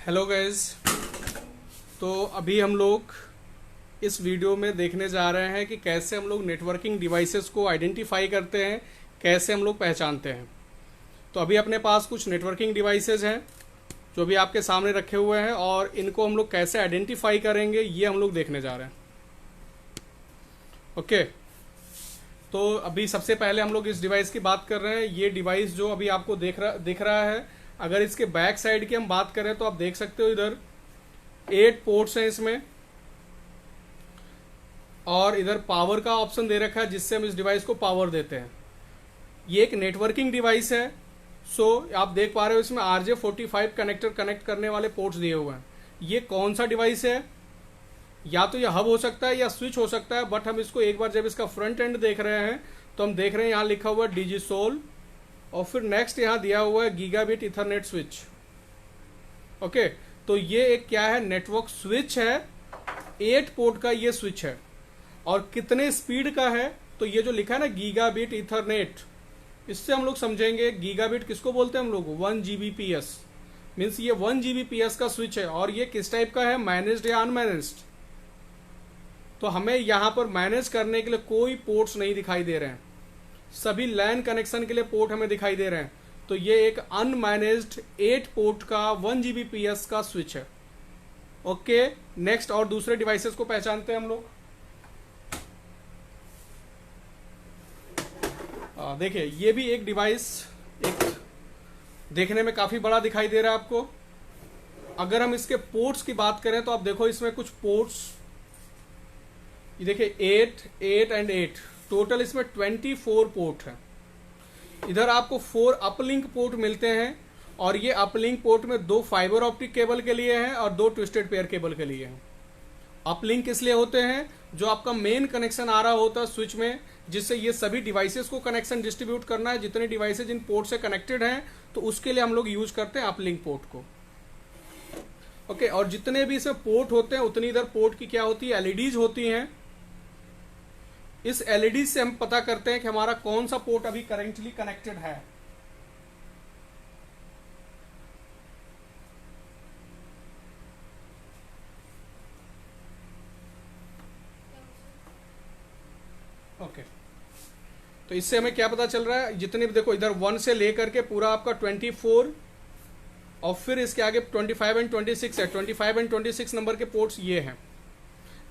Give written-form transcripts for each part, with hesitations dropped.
Hello guys. तो अभी हम लोग इस वीडियो में देखने जा रहे हैं कि कैसे हम लोग नेटवर्किंग डिवाइसेस को आइडेंटिफाई करते हैं, कैसे हम लोग पहचानते हैं। तो अभी अपने पास कुछ नेटवर्किंग डिवाइसेस हैं जो भी आपके सामने रखे हुए हैं और इनको हम लोग कैसे आइडेंटिफाई करेंगे ये हम लोग देखने जा रहे हैं। ओके, तो अभी सबसे पहले हम लोग इस डिवाइस की बात कर रहे हैं। ये डिवाइस जो अभी आपको दिख रहा है, अगर इसके बैक साइड की हम बात करें तो आप देख सकते हो इधर 8 पोर्ट्स हैं इसमें, और इधर पावर का ऑप्शन दे रखा है जिससे हम इस डिवाइस को पावर देते हैं। ये एक नेटवर्किंग डिवाइस है। सो आप देख पा रहे हो इसमें RJ45 कनेक्टर कनेक्ट करने वाले पोर्ट्स दिए हुए हैं। ये कौन सा डिवाइस है? या तो ये हब हो सकता है या स्विच हो सकता है, बट हम इसको एक बार जब इसका फ्रंट एंड देख रहे हैं तो हम देख रहे हैं यहाँ लिखा हुआ है डिजिसोल, और फिर नेक्स्ट यहाँ दिया हुआ है गीगाबिट इथरनेट स्विच। ओके, तो ये एक क्या है, नेटवर्क स्विच है। 8 पोर्ट का ये स्विच है और कितने स्पीड का है, तो ये जो लिखा है ना गीगाबिट इथरनेट, इससे हम लोग समझेंगे गीगाबिट किसको बोलते हैं हम लोग, 1 Gbps। मीन्स ये 1 Gbps का स्विच है। और ये किस टाइप का है, मैनेज्ड या अनमैनेज्ड? तो हमें यहाँ पर मैनेज करने के लिए कोई पोर्ट्स नहीं दिखाई दे रहे हैं, सभी लैन कनेक्शन के लिए पोर्ट हमें दिखाई दे रहे हैं। तो ये एक अनमैनेज्ड 8 पोर्ट का 1 Gbps का स्विच है। ओके, नेक्स्ट और दूसरे डिवाइसेस को पहचानते हैं हम लोग। देखिए ये भी एक डिवाइस, एक देखने में काफी बड़ा दिखाई दे रहा है आपको। अगर हम इसके पोर्ट्स की बात करें तो आप देखो इसमें कुछ पोर्ट्स, ये देखिए 8, 8 एंड 8, टोटल इसमें 24 पोर्ट है। इधर आपको 4 अपलिंक पोर्ट मिलते हैं, और ये अपलिंक पोर्ट में 2 फाइबर ऑप्टिक केबल के लिए हैं और 2 ट्विस्टेड पेयर केबल के लिए हैं। अपलिंक इसलिए होते हैं जो आपका मेन कनेक्शन आ रहा होता है स्विच में, जिससे ये सभी डिवाइसेस को कनेक्शन डिस्ट्रीब्यूट करना है। जितने डिवाइसेस इन पोर्ट से कनेक्टेड हैं तो उसके लिए हम लोग यूज करते हैं अपलिंक पोर्ट को। ओके, और जितने भी इसमें पोर्ट होते हैं उतनी इधर पोर्ट की क्या होती है, एलईडीज होती हैं। इस एलईडी से हम पता करते हैं कि हमारा कौन सा पोर्ट अभी करेंटली कनेक्टेड है। ओके, तो इससे हमें क्या पता चल रहा है, जितने भी देखो इधर 1 से लेकर के पूरा आपका 24, और फिर इसके आगे 25 एंड 26 है। 25 एंड 26 नंबर के पोर्ट्स ये हैं।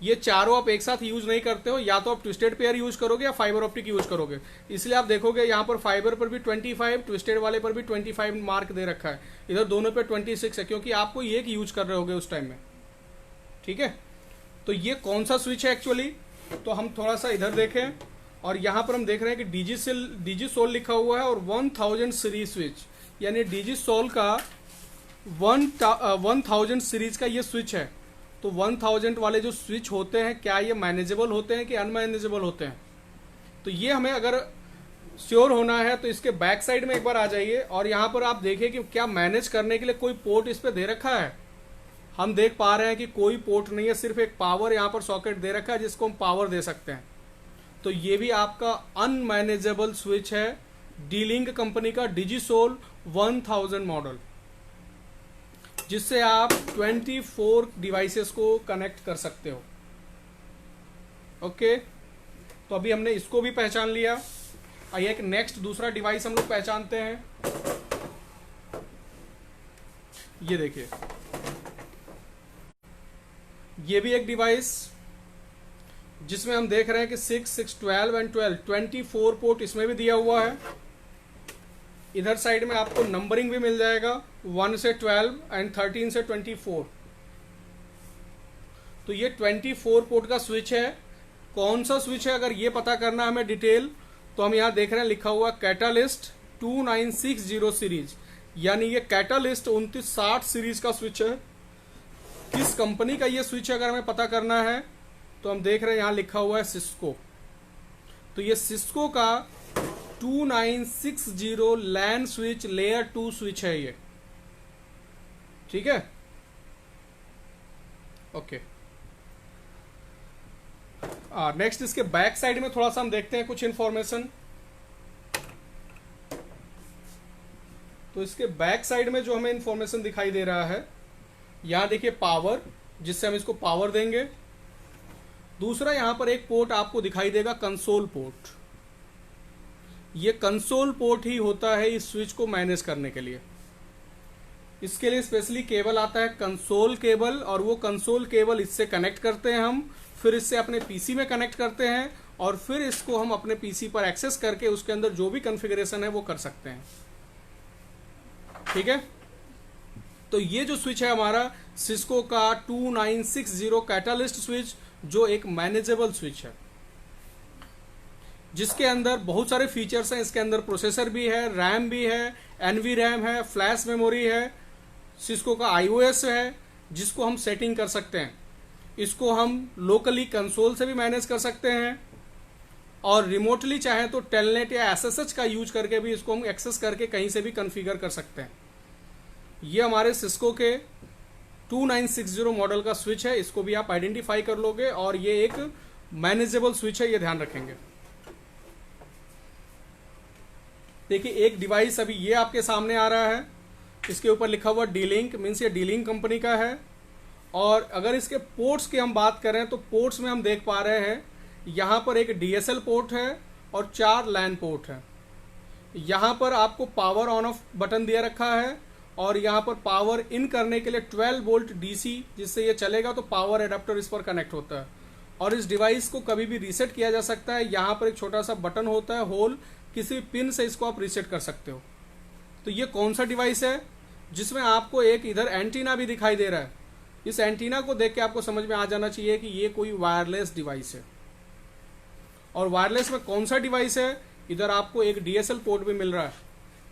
ये चारों आप एक साथ यूज नहीं करते हो, या तो आप ट्विस्टेड पेयर यूज करोगे या फाइबर ऑप्टिक यूज करोगे। इसलिए आप देखोगे यहाँ पर फाइबर पर भी 25, ट्विस्टेड वाले पर भी 25 मार्क दे रखा है, इधर दोनों पे 26 है, क्योंकि आपको ये यूज कर रहे होगे उस टाइम में। ठीक है, तो ये कौन सा स्विच है एक्चुअली, तो हम थोड़ा सा इधर देखें, और यहाँ पर हम देख रहे हैं कि डिजिसोल लिखा हुआ है और 1000 सीरीज स्विच, यानी डिजिसोल का 1000 सीरीज का ये स्विच है। तो 1000 वाले जो स्विच होते हैं, क्या ये मैनेजेबल होते हैं कि अनमैनेजेबल होते हैं? तो ये हमें अगर श्योर होना है तो इसके बैक साइड में एक बार आ जाइए, और यहाँ पर आप देखिए कि क्या मैनेज करने के लिए कोई पोर्ट इस पे दे रखा है। हम देख पा रहे हैं कि कोई पोर्ट नहीं है, सिर्फ एक पावर यहाँ पर सॉकेट दे रखा है जिसको हम पावर दे सकते हैं। तो ये भी आपका अनमैनेजेबल स्विच है, डी-लिंक कंपनी का डिजिसोल 1000 मॉडल, जिससे आप 24 डिवाइसेस को कनेक्ट कर सकते हो। ओके, तो अभी हमने इसको भी पहचान लिया। आइए एक नेक्स्ट दूसरा डिवाइस हम लोग पहचानते हैं। ये देखिए, ये भी एक डिवाइस जिसमें हम देख रहे हैं कि 6, 6, 12 एंड 12, 24 पोर्ट इसमें भी दिया हुआ है। इधर साइड में आपको नंबरिंग भी मिल जाएगा 1 से 12 एंड 13 से 24। तो ये 24 पोर्ट का स्विच है। कौन सा स्विच है अगर ये पता करना हमें डिटेल, तो हम यहाँ देख रहे हैं लिखा हुआ कैटालिस्ट 2960 सीरीज, यानी ये कैटालिस्ट 2960 सीरीज का स्विच है। किस कंपनी का ये स्विच है अगर हमें पता करना है तो हम देख रहे हैं यहाँ लिखा हुआ है सिस्को। तो ये सिस्को का 2960 लैन स्विच लेयर 2 स्विच है ये। ठीक है, ओके। नेक्स्ट इसके बैक साइड में थोड़ा सा हम देखते हैं कुछ इंफॉर्मेशन। तो इसके बैक साइड में जो हमें इंफॉर्मेशन दिखाई दे रहा है यहां देखिए पावर, जिससे हम इसको पावर देंगे। दूसरा यहां पर एक पोर्ट आपको दिखाई देगा कंसोल पोर्ट। ये कंसोल पोर्ट ही होता है इस स्विच को मैनेज करने के लिए। इसके लिए स्पेशली केबल आता है कंसोल केबल, और वो कंसोल केबल इससे कनेक्ट करते हैं हम, फिर इससे अपने पीसी में कनेक्ट करते हैं, और फिर इसको हम अपने पीसी पर एक्सेस करके उसके अंदर जो भी कॉन्फ़िगरेशन है वो कर सकते हैं। ठीक है, तो ये जो स्विच है हमारा सिस्को का 2960 कैटालिस्ट स्विच, जो एक मैनेजेबल स्विच है, जिसके अंदर बहुत सारे फीचर्स हैं। इसके अंदर प्रोसेसर भी है, रैम भी है, एनवी रैम है, फ्लैश मेमोरी है, सिस्को का आईओएस है जिसको हम सेटिंग कर सकते हैं। इसको हम लोकली कंसोल से भी मैनेज कर सकते हैं, और रिमोटली चाहे तो टेलनेट या एसएसएच का यूज करके भी इसको हम एक्सेस करके कहीं से भी कॉन्फ़िगर कर सकते हैं। ये हमारे सिस्को के 2960 मॉडल का स्विच है, इसको भी आप आइडेंटिफाई कर लोगे, और ये एक मैनेजेबल स्विच है, ये ध्यान रखेंगे। देखिए एक डिवाइस अभी ये आपके सामने आ रहा है, इसके ऊपर लिखा हुआ डी-लिंक, मीन्स ये डी-लिंक कंपनी का है। और अगर इसके पोर्ट्स की हम बात करें तो पोर्ट्स में हम देख पा रहे हैं यहाँ पर एक डीएसएल पोर्ट है और 4 लैन पोर्ट है। यहाँ पर आपको पावर ऑन ऑफ बटन दिया रखा है, और यहाँ पर पावर इन करने के लिए 12 वोल्ट डीसी, जिससे ये चलेगा तो पावर एडाप्टर इस पर कनेक्ट होता है। और इस डिवाइस को कभी भी रीसेट किया जा सकता है। यहाँ पर एक छोटा सा बटन होता है होल, किसी पिन से इसको आप रीसेट कर सकते हो। तो ये कौन सा डिवाइस है जिसमें आपको एक इधर एंटीना भी दिखाई दे रहा है। इस एंटीना को देख के आपको समझ में आ जाना चाहिए कि ये कोई वायरलेस डिवाइस है। और वायरलेस में कौन सा डिवाइस है, इधर आपको एक डीएसएल पोर्ट भी मिल रहा है।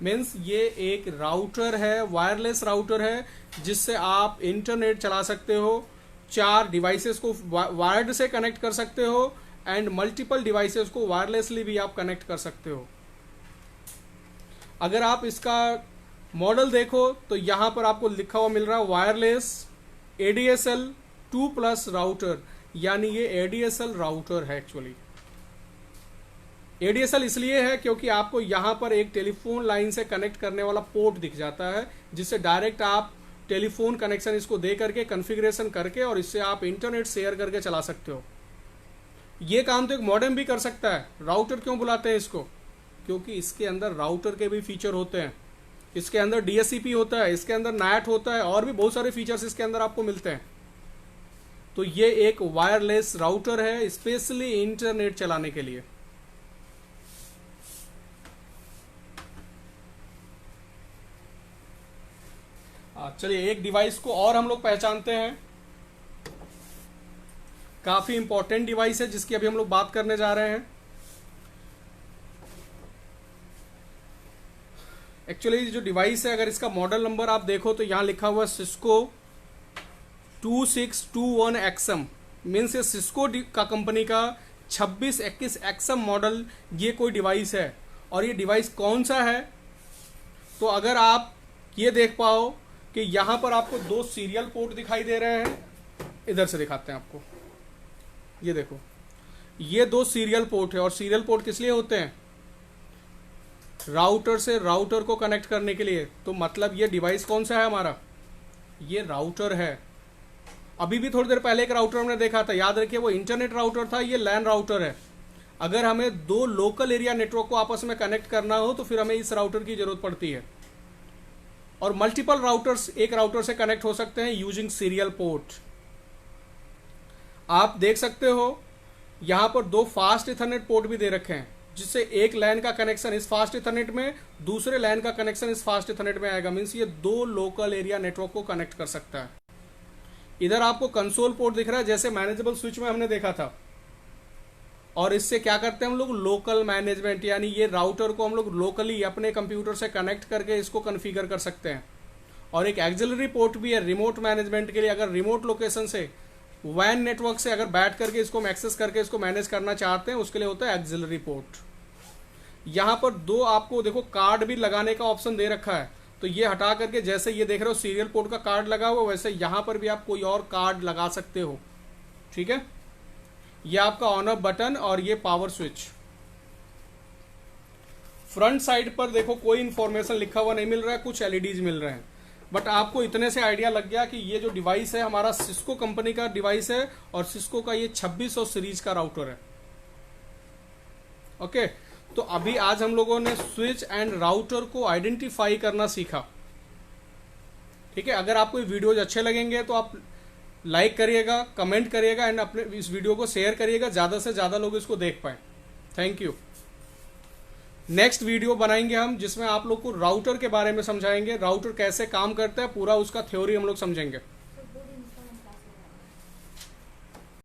मीन्स ये एक राउटर है, वायरलेस राउटर है, जिससे आप इंटरनेट चला सकते हो, 4 डिवाइसेस को वायर्ड से कनेक्ट कर सकते हो, एंड मल्टीपल डिवाइसेस को वायरलेसली भी आप कनेक्ट कर सकते हो। अगर आप इसका मॉडल देखो तो यहां पर आपको लिखा हुआ मिल रहा है वायरलेस ADSL 2+ राउटर, यानी ये ADSL राउटर है। एक्चुअली ADSL इसलिए है क्योंकि आपको यहां पर एक टेलीफोन लाइन से कनेक्ट करने वाला पोर्ट दिख जाता है, जिससे डायरेक्ट आप टेलीफोन कनेक्शन इसको दे करके कॉन्फ़िगरेशन करके और इससे आप इंटरनेट शेयर करके चला सकते हो। ये काम तो एक मॉडेम भी कर सकता है। राउटर क्यों बुलाते हैं इसको, क्योंकि इसके अंदर राउटर के भी फीचर होते हैं, इसके अंदर DSCP होता है, इसके अंदर NAT होता है, और भी बहुत सारे फीचर्स इसके अंदर आपको मिलते हैं। तो ये एक वायरलेस राउटर है स्पेशली इंटरनेट चलाने के लिए। चलिए एक डिवाइस को और हम लोग पहचानते हैं, काफी इंपॉर्टेंट डिवाइस है जिसकी अभी हम लोग बात करने जा रहे हैं। एक्चुअली जो डिवाइस है, अगर इसका मॉडल नंबर आप देखो तो यहां लिखा हुआ सिस्को 2621 एक्सम, मीन्स ये सिस्को का कंपनी का 2621 एक्सम मॉडल ये कोई डिवाइस है। और ये डिवाइस कौन सा है, तो अगर आप ये देख पाओ कि यहां पर आपको 2 सीरियल पोर्ट दिखाई दे रहे हैं, इधर से दिखाते हैं आपको, ये देखो ये 2 सीरियल पोर्ट है। और सीरियल पोर्ट किस लिए होते हैं, राउटर से राउटर को कनेक्ट करने के लिए। तो मतलब ये डिवाइस कौन सा है हमारा, ये राउटर है। अभी भी थोड़ी देर पहले एक राउटर हमने देखा था, याद रखिए वो इंटरनेट राउटर था, ये लैन राउटर है। अगर हमें 2 लोकल एरिया नेटवर्क को आपस में कनेक्ट करना हो तो फिर हमें इस राउटर की जरूरत पड़ती है। और मल्टीपल राउटर्स एक राउटर से कनेक्ट हो सकते हैं यूजिंग सीरियल पोर्ट। आप देख सकते हो यहां पर 2 फास्ट इथरनेट पोर्ट भी दे रखे हैं, जिससे एक लैन का कनेक्शन इस फास्ट इथरनेट में, दूसरे लैन का कनेक्शन इस फास्ट इथरनेट में आएगा। मीन्स ये 2 लोकल एरिया नेटवर्क को कनेक्ट कर सकता है। इधर आपको कंसोल पोर्ट दिख रहा है, जैसे मैनेजेबल स्विच में हमने देखा था। और इससे क्या करते हैं हम लोग, लोकल मैनेजमेंट, यानी ये राउटर को हम लोग लोकली अपने कंप्यूटर से कनेक्ट करके इसको कॉन्फ़िगर कर सकते हैं। और एक एक्सिलरी पोर्ट भी है रिमोट मैनेजमेंट के लिए। अगर रिमोट लोकेशन से वैन नेटवर्क से अगर बैठ करके इसको हम एक्सेस करके इसको मैनेज करना चाहते हैं, उसके लिए होता है एक्सिलरी पोर्ट। यहाँ पर 2 आपको देखो कार्ड भी लगाने का ऑप्शन दे रखा है, तो ये हटा करके जैसे ये देख रहे हो सीरियल पोर्ट का कार्ड लगा हुआ, वैसे यहाँ पर भी आप कोई और कार्ड लगा सकते हो। ठीक है, ये आपका ऑन ऑफ बटन और ये पावर स्विच। फ्रंट साइड पर देखो कोई इंफॉर्मेशन लिखा हुआ नहीं मिल रहा है, कुछ LEDs मिल रहे हैं। बट आपको इतने से आइडिया लग गया कि ये जो डिवाइस है हमारा सिस्को कंपनी का डिवाइस है और सिस्को का ये 2600 सीरीज का राउटर है। ओके, तो अभी आज हम लोगों ने स्विच एंड राउटर को आइडेंटिफाई करना सीखा। ठीक है, अगर आपको ये वीडियोज अच्छे लगेंगे तो आप लाइक करिएगा, कमेंट करिएगा एंड अपने इस वीडियो को शेयर करिएगा, ज्यादा से ज्यादा लोग इसको देख पाए। Thank you. नेक्स्ट वीडियो बनाएंगे हम जिसमें आप लोग को राउटर के बारे में समझाएंगे, राउटर कैसे काम करता है, पूरा उसका थ्योरी हम लोग समझेंगे।